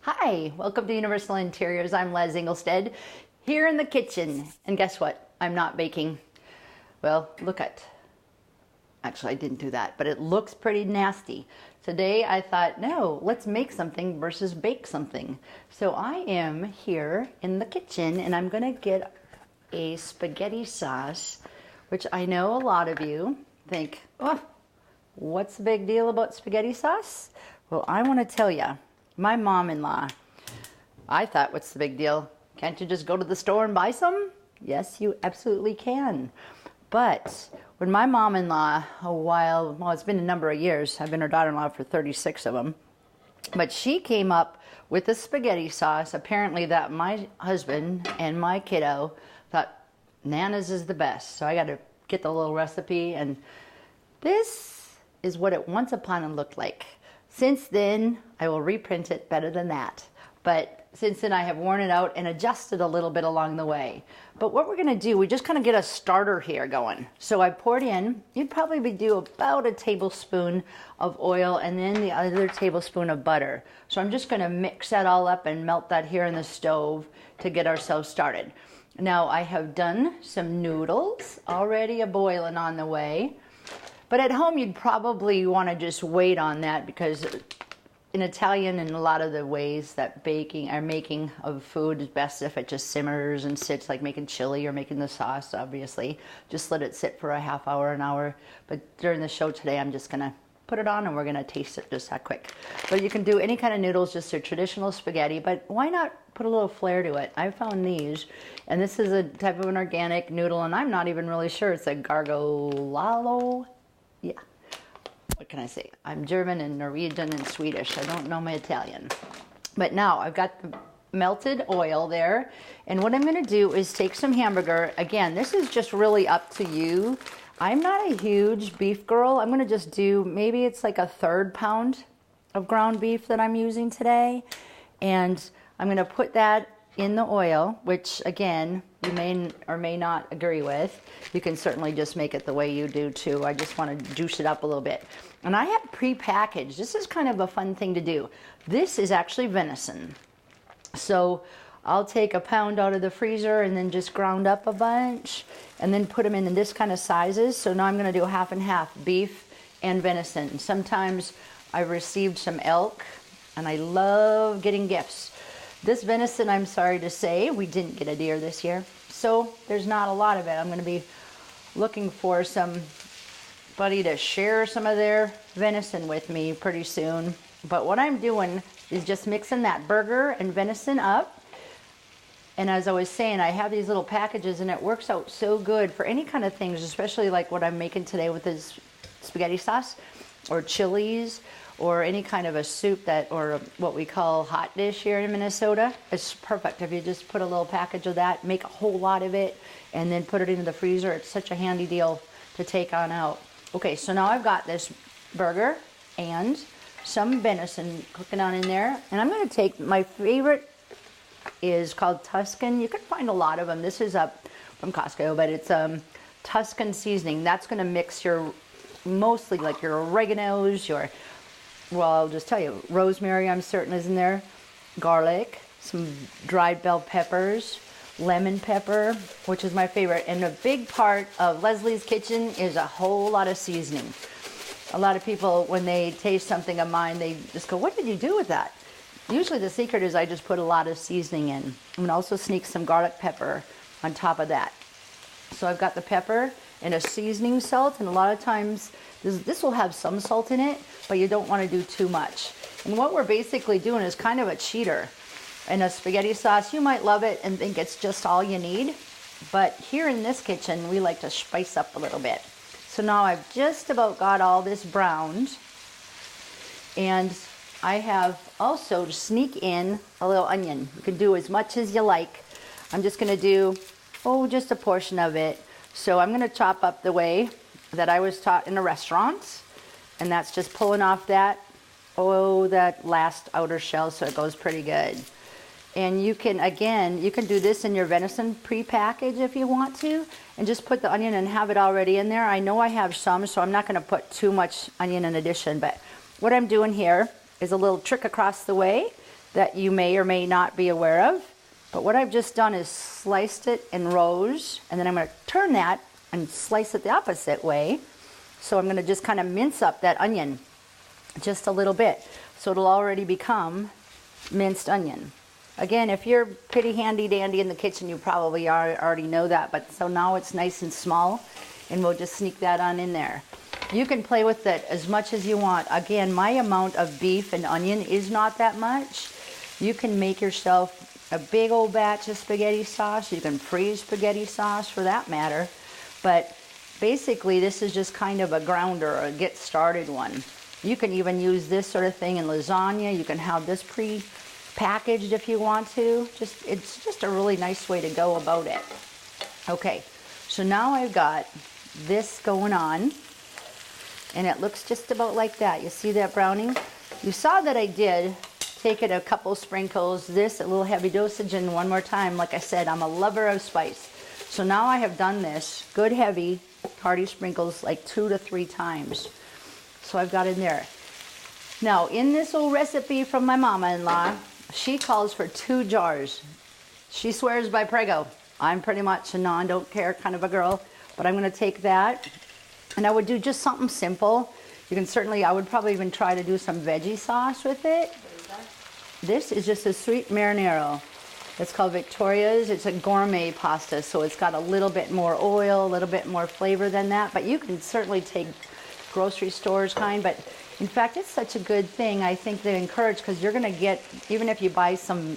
Hi, welcome to Universal Interiors. I'm Les Ingelstead here in the kitchen. And guess what? I'm not baking. Well, actually I didn't do that, but it looks pretty nasty. Today I thought, no, let's make something versus bake something. So I am here in the kitchen and I'm gonna get a spaghetti sauce, which I know a lot of you think, oh, what's the big deal about spaghetti sauce? Well, I wanna tell you, my mom-in-law, I thought, what's the big deal? Can't you just go to the store and buy some? Yes, you absolutely can. But when my mom-in-law, well, it's been a number of years. I've been her daughter-in-law for 36 of them. But she came up with the spaghetti sauce, apparently that my husband and my kiddo thought Nana's is the best. So I got to get the little recipe, and this is what it once upon a looked like. Since then, I will reprint it better than that. But since then, I have worn it out and adjusted a little bit along the way. But what we're gonna do, we just kind of get a starter here going. So I poured in, you'd probably do about a tablespoon of oil and then the other tablespoon of butter. So I'm just gonna mix that all up and melt that here in the stove to get ourselves started. Now I have done some noodles, already a boiling on the way. But at home, you'd probably want to just wait on that because in Italian and a lot of the ways that making of food is best if it just simmers and sits, like making chili or making the sauce, obviously. Just let it sit for a half hour, an hour. But during the show today, I'm just going to put it on and we're going to taste it just that quick. But you can do any kind of noodles, just your traditional spaghetti, but why not put a little flair to it? I found these, and this is a type of an organic noodle, and I'm not even really sure. It's a gargolalo. Yeah, what can I say? I'm German and Norwegian and Swedish. I don't know my Italian. But now I've got the melted oil there. And what I'm gonna do is take some hamburger. Again, this is just really up to you. I'm not a huge beef girl. I'm gonna just do, maybe it's like a 1/3 pound of ground beef that I'm using today. And I'm gonna put that in the oil, which again, you may or may not agree with. You can certainly just make it the way you do too. I just want to juice it up a little bit. And I have pre-packaged. This is kind of a fun thing to do. This is actually venison. So I'll take a pound out of the freezer and then just ground up a bunch and then put them in this kind of sizes. So now I'm going to do half and half, beef and venison. Sometimes I've received some elk, and I love getting gifts. This venison, I'm sorry to say, we didn't get a deer this year, so there's not a lot of it. I'm going to be looking for somebody to share some of their venison with me pretty soon. But what I'm doing is just mixing that burger and venison up. And as I was saying, I have these little packages, and it works out so good for any kind of things, especially like what I'm making today with this spaghetti sauce or chilies, or any kind of a soup or what we call hot dish here in Minnesota. It's perfect if you just put a little package of that, make a whole lot of it, and then put it into the freezer. It's such a handy deal to take on out. Okay, so now I've got this burger and some venison cooking on in there. And I'm gonna take, my favorite is called Tuscan. You can find a lot of them. This is up from Costco, but it's Tuscan seasoning. That's gonna mix your, mostly like your oreganos, well, I'll just tell you, rosemary I'm certain is in there, garlic, some dried bell peppers, lemon pepper, which is my favorite. And a big part of Leslie's kitchen is a whole lot of seasoning. A lot of people, when they taste something of mine, they just go, what did you do with that? Usually the secret is I just put a lot of seasoning in. I'm gonna also sneak some garlic pepper on top of that. So I've got the pepper and a seasoning salt, and a lot of times this will have some salt in it, but you don't want to do too much. And what we're basically doing is kind of a cheater. In a spaghetti sauce, you might love it and think it's just all you need, but here in this kitchen, we like to spice up a little bit. So now I've just about got all this browned, and I have also to sneak in a little onion. You can do as much as you like. I'm just gonna do, just a portion of it. So I'm gonna chop up the way that I was taught in a restaurant, and that's just pulling off that last outer shell so it goes pretty good. And you can, again, you can do this in your venison pre-package if you want to, and just put the onion and have it already in there. I know I have some, so I'm not gonna put too much onion in addition, but what I'm doing here is a little trick across the way. that you may or may not be aware of. But what I've just done is sliced it in rows, and then I'm going to turn that and slice it the opposite way. So I'm going to just kind of mince up that onion just a little bit. So it'll already become minced onion. Again, if you're pretty handy dandy in the kitchen, you probably already know that. But so now it's nice and small, and we'll just sneak that on in there. You can play with it as much as you want. Again, my amount of beef and onion is not that much. You can make yourself a big old batch of spaghetti sauce. You can freeze spaghetti sauce for that matter. But basically, this is just kind of a grounder, or a get started one. You can even use this sort of thing in lasagna. You can have this pre-packaged if you want to. It's just a really nice way to go about it. Okay, so now I've got this going on, and it looks just about like that. You see that browning? You saw that I did take it a couple sprinkles, this a little heavy dosage, and one more time. Like I said, I'm a lover of spice. So now I have done this good heavy hearty sprinkles like 2 to 3 times. So I've got in there. Now in this old recipe from my mama-in-law, she calls for 2 jars. She swears by Prego. I'm pretty much a don't care kind of a girl, but I'm going to take that, and I would do just something simple. You can certainly, I would probably even try to do some veggie sauce with it. This is just a sweet marinara. It's called Victoria's. It's a gourmet pasta, so it's got a little bit more oil, a little bit more flavor than that, but you can certainly take grocery stores kind. But in fact, it's such a good thing, I think they encourage, because you're going to get, even if you buy some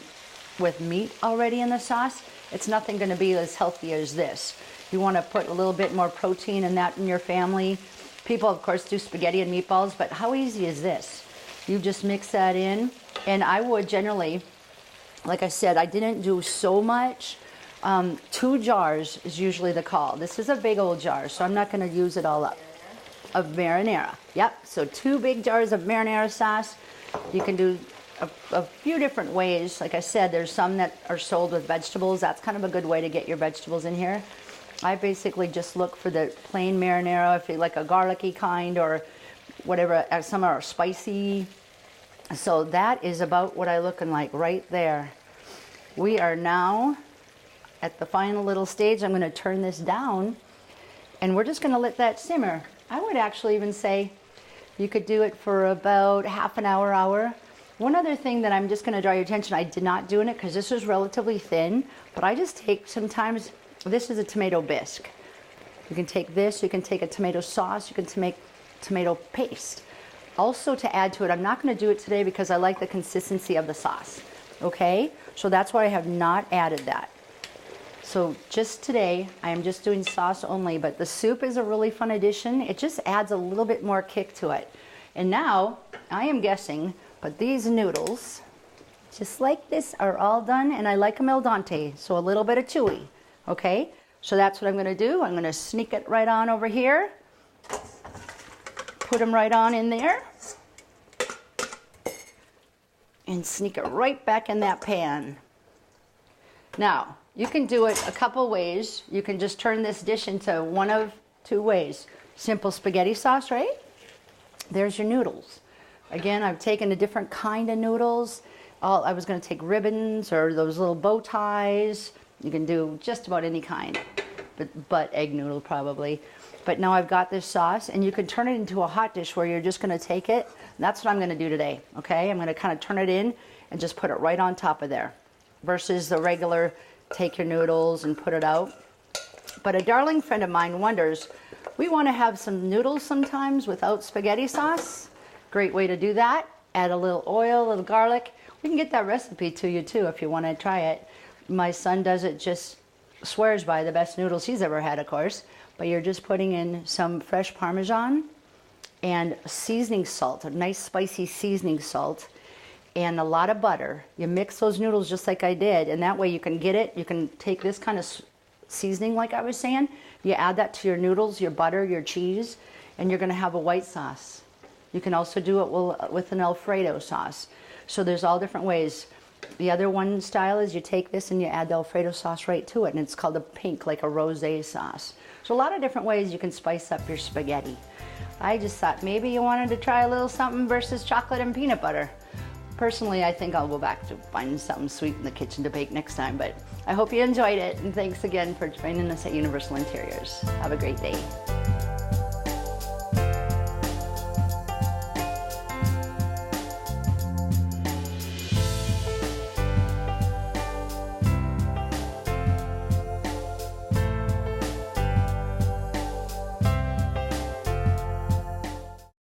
with meat already in the sauce, it's nothing going to be as healthy as this. You want to put a little bit more protein in that in your family. People, of course, do spaghetti and meatballs, but how easy is this? You just mix that in, and I would generally, like I said, I didn't do so much. 2 jars is usually the call. This is a big old jar, so I'm not going to use it all up. Of marinara. Yep, so 2 big jars of marinara sauce. You can do a few different ways. Like I said, there's some that are sold with vegetables. That's kind of a good way to get your vegetables in here. I basically just look for the plain marinara, if you like a garlicky kind or whatever. Some are spicy. So that is about what I'm looking like right there. We are now at the final little stage. I'm going to turn this down, and we're just going to let that simmer. I would actually even say you could do it for about half an hour. One other thing that I'm just going to draw your attention, I did not do in it because this is relatively thin, but I just take sometimes, this is a tomato bisque. You can take this, you can take a tomato sauce, you can make tomato paste. Also to add to it, I'm not going to do it today because I like the consistency of the sauce. Okay, so that's why I have not added that. So just today, I am just doing sauce only, but the soup is a really fun addition. It just adds a little bit more kick to it. And now, I am guessing, but these noodles, just like this, are all done, and I like them al dente, so a little bit of chewy. Okay, so that's what I'm going to do. I'm going to sneak it right on over here. Put them right on in there. And sneak it right back in that pan. Now, you can do it a couple ways. You can just turn this dish into one of 2 ways. Simple spaghetti sauce, right? There's your noodles. Again, I've taken a different kind of noodles. I was going to take ribbons or those little bow ties. You can do just about any kind, but egg noodle probably. But now I've got this sauce, and you can turn it into a hot dish where you're just going to take it. That's what I'm going to do today, okay? I'm going to kind of turn it in and just put it right on top of there versus the regular take your noodles and put it out. But a darling friend of mine wonders, we want to have some noodles sometimes without spaghetti sauce. Great way to do that. Add a little oil, a little garlic. We can get that recipe to you too if you want to try it. My son does it, just swears by the best noodles he's ever had, of course. But you're just putting in some fresh Parmesan and seasoning salt, a nice spicy seasoning salt, and a lot of butter. You mix those noodles just like I did, and that way you can get it. You can take this kind of seasoning like I was saying. You add that to your noodles, your butter, your cheese, and you're going to have a white sauce. You can also do it with an Alfredo sauce. So there's all different ways. The other one style is you take this and you add the Alfredo sauce right to it, and it's called a pink, like a rosé sauce. So a lot of different ways you can spice up your spaghetti. I just thought maybe you wanted to try a little something versus chocolate and peanut butter. Personally, I think I'll go back to finding something sweet in the kitchen to bake next time, but I hope you enjoyed it, and thanks again for joining us at Universal Interiors. Have a great day.